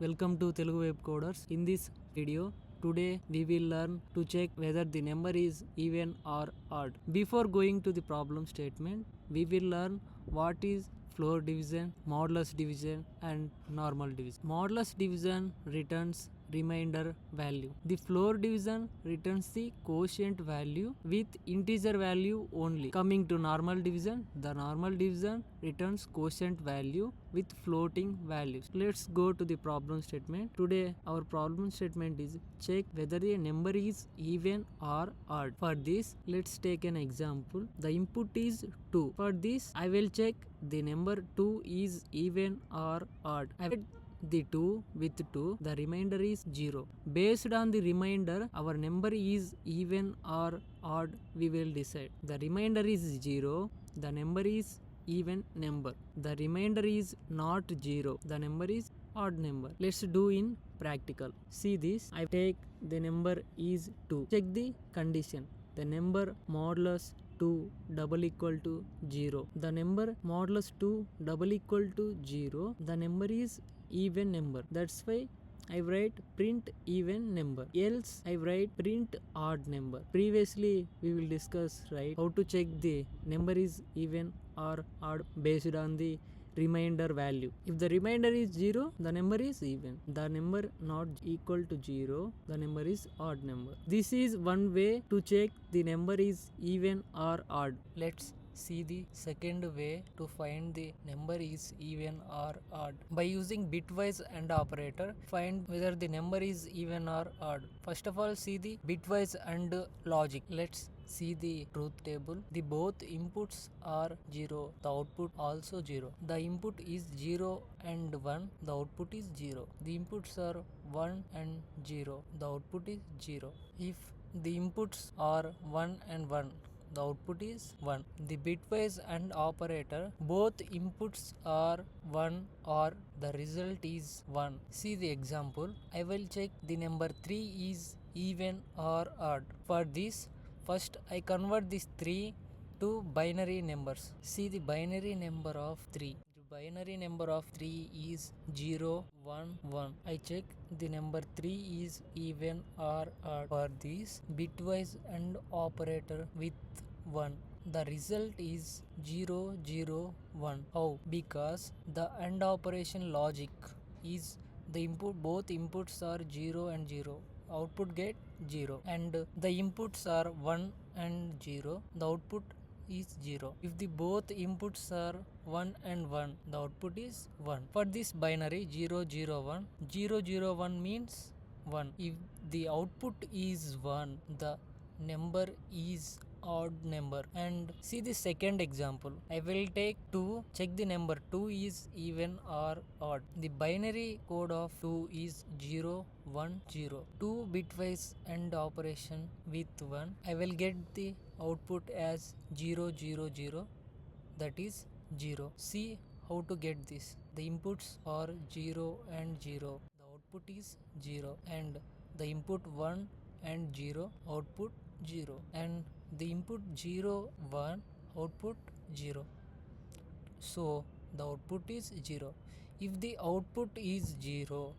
Welcome to Telugu Web Coders. In this video, today we will learn to check whether the number is even or odd. Before going to the problem statement, we will learn what is floor division, modulus division and normal division. Modulus division returns remainder value. The floor division returns the quotient value with integer value only. Coming to normal division, the normal division returns quotient value with floating values. Let's go to the problem statement. Today our problem statement is check whether a number is even or odd. For this, let's take an example. The input is 2. For this, I will check the number 2 is even or odd. I will the 2 with 2, the remainder is 0. Based on the remainder, our number is even or odd, we will decide. The remainder is 0, the number is even number. The remainder is not 0, the number is odd number. Let's do in practical. See this, I take the number is 2. Check the condition. The number modulus 2 double equal to 0. The number modulus 2 double equal to 0. The number is even number. That's why I write print even number. Else I write print odd number. Previously we will discuss right how to check the number is even or odd based on the remainder value. If the remainder is 0, the number is even. The number not equal to 0, the number is odd number. This is one way to check the number is even or odd. Let's see the second way to find the number is even or odd. By using bitwise and operator, find whether the number is even or odd. First of all, see the bitwise and logic. Let's see the truth table. The both inputs are 0, the output also 0. The input is 0 and 1, the output is 0. The inputs are 1 and 0, the output is 0. If the inputs are 1 and 1, the output is 1. The bitwise and operator, both inputs are 1 or the result is 1. See the example. I will check the number 3 is even or odd. For this, first I convert this 3 to binary numbers. See the binary number of 3. The binary number of 3 is 0, 1, 1. I check the number 3 is even or odd. For this, bitwise and operator with 1. The result is 0, 0, 1. How? Because the AND operation logic is the input, both inputs are 0 and 0. Output get 0. And the inputs are 1 and 0. The output is 0. If the both inputs are 1 and 1, the output is 1. For this binary 0, 0, 1, 0, 0, 1 means 1. If the output is 1, the number is odd number. And see the second example. I will take 2, check the number 2 is even or odd. The binary code of 2 is 0, 1, 0. 2 bitwise and operation with 1. I will get the output as 0, 0, 0, that is 0. See how to get this. The inputs are 0 and 0. The output is 0. And the input 1 and 0, output 0. And the input 0, 1, output 0. So the output is 0. If the output is 0,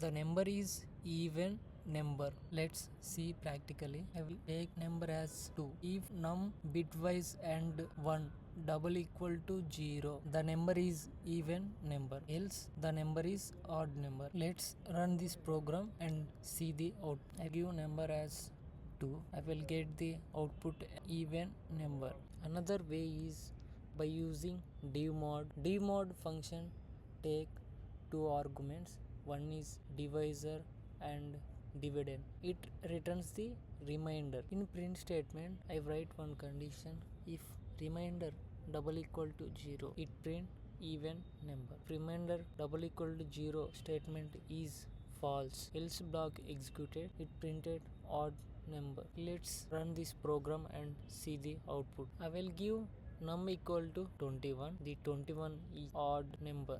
the number is even number. Let's see practically. I will take number as 2. If num bitwise and 1 double equal to 0, the number is even number. Else the number is odd number. Let's run this program and see the output. I give number as 2. I will get the output even number. Another way is by using divmod. Divmod function take two arguments. One is divisor and dividend. It returns the remainder. In print statement, I write one condition. If remainder double equal to 0, it print even number. If remainder double equal to 0 statement is false, else block executed, it printed odd number. Let's run this program and see the output. I will give num equal to 21. The 21 is odd number.